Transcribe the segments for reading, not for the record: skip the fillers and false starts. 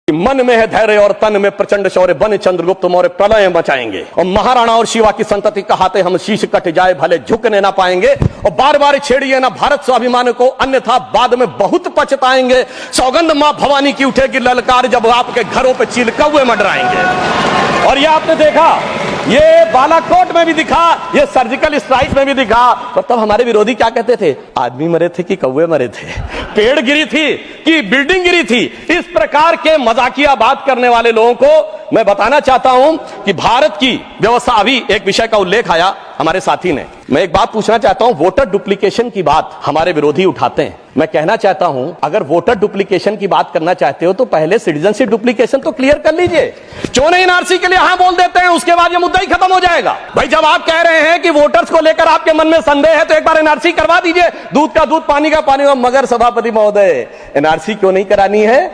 मन में है धैर्य और तन में प्रचंड शौर्य, बन चंद्रगुप्त मौर्य प्रलय मचाएंगे और महाराणा और शिवा की संतति कहाते हम शीश कट जाए भले झुकने ना पाएंगे। और बार बार छेड़िए ना भारत स्वाभिमान को, अन्यथा बाद में बहुत पछताएंगे। सौगंध मां भवानी की उठेगी ललकार, जब आपके घरों पे चील कौवे मंडराएंगे। और ये आपने देखा, ये बालाकोट में भी दिखा, ये सर्जिकल स्ट्राइक में भी दिखा। तब हमारे विरोधी क्या कहते थे? आदमी मरे थे कि कौवे मरे थे, पेड़ गिरी थी कि बिल्डिंग गिरी थी। इस प्रकार के मजाकिया बात करने वाले लोगों को मैं बताना चाहता हूं कि भारत की व्यवस्था, अभी एक विषय का उल्लेख आया हमारे साथी ने, मैं एक बात पूछना चाहता हूं। वोटर डुप्लीकेशन की बात हमारे विरोधी उठाते हैं। मैं कहना चाहता हूं, अगर वोटर डुप्लीकेशन की बात करना चाहते हो तो पहले सिटीजनशिप डुप्लीकेशन तो क्लियर कर लीजिए। क्यों नहीं एनआरसी के लिए हाँ बोल देते हैं, उसके बाद ये मुद्दा ही खत्म हो जाएगा। भाई जब आप कह रहे हैं कि वोटर्स को लेकर आपके मन में संदेह है तो एक बार एनआरसी करवा दीजिए। दूध का दूध, पानी का पानी। मगर सभापति महोदय, एनआरसी क्यों नहीं करानी है?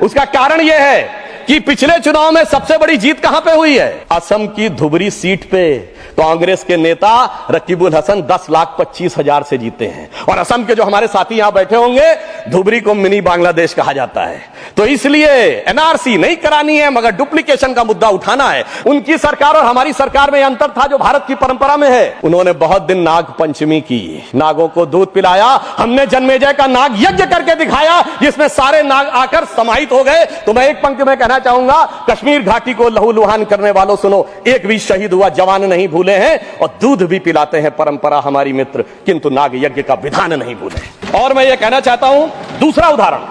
उसका कारण यह है कि पिछले चुनाव में सबसे बड़ी जीत कहां पे हुई है? असम की धुबरी सीट पे कांग्रेस के नेता रकीबुल हसन 10,25,000 से जीते हैं। और असम के जो हमारे साथी यहां बैठे होंगे, धुबरी को मिनी बांग्लादेश कहा जाता है। तो इसलिए एनआरसी नहीं करानी है, मगर डुप्लीकेशन का मुद्दा उठाना है। उनकी सरकार और हमारी सरकार में अंतर था जो भारत की परंपरा में है। उन्होंने बहुत दिन नाग पंचमी की, नागों को दूध पिलाया। हमने जन्मेजय का नाग यज्ञ करके दिखाया, जिसमें सारे नाग आकर समाहित हो गए। तो मैं एक पंक्ति में कहना चाहूंगा, कश्मीर घाटी को लहूलुहान करने वालों सुनो, एक भी शहीद हुआ जवान नहीं भूले हैं, और दूध भी पिलाते हैं परंपरा हमारी मित्र, किंतु नाग यज्ञ का विधान नहीं भूले। और मैं ये कहना चाहता हूं, दूसरा उदाहरण,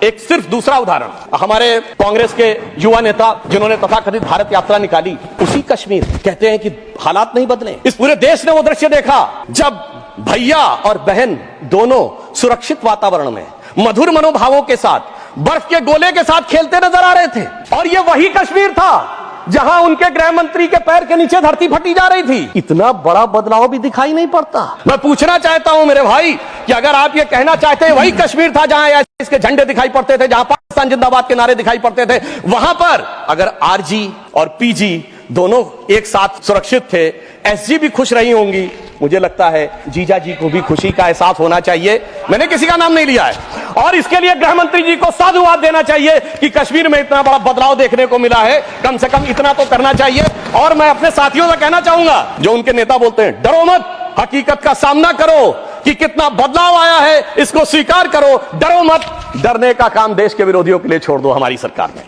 एक सिर्फ दूसरा उदाहरण, हमारे कांग्रेस के युवा नेता जिन्होंने तथाकथित भारत यात्रा निकाली, उसी कश्मीर, कहते हैं कि हालात नहीं बदले। इस पूरे देश ने वो दृश्य देखा जब भैया और बहन दोनों सुरक्षित वातावरण में मधुर मनोभावों के साथ बर्फ के गोले के साथ खेलते नजर आ रहे थे। और ये वही कश्मीर था जहां उनके गृह मंत्री के पैर के नीचे धरती फटी जा रही थी। इतना बड़ा बदलाव भी दिखाई नहीं पड़ता। मैं पूछना चाहता हूं मेरे भाई कि अगर आप ये कहना चाहते हैं वही कश्मीर था जहां इसके झंडे दिखाई पड़ते थे, जहां पाकिस्तान जिंदाबाद के नारे दिखाई पड़ते थे, वहां पर अगर आरजी और पीजी दोनों एक साथ सुरक्षित थे, एसजी भी खुश रही होंगी, मुझे लगता है जीजा जी को भी खुशी का एहसास होना चाहिए। मैंने किसी का नाम नहीं लिया है। और इसके लिए गृह मंत्री जी को साधुवाद देना चाहिए कि कश्मीर में इतना बड़ा बदलाव देखने को मिला है, कम से कम इतना तो करना चाहिए। और मैं अपने साथियों से कहना चाहूंगा, जो उनके नेता बोलते हैं डरो मत, हकीकत का सामना करो कि कितना बदलाव आया है, इसको स्वीकार करो, डरो मत। डरने का काम देश के विरोधियों के लिए छोड़ दो हमारी सरकार में।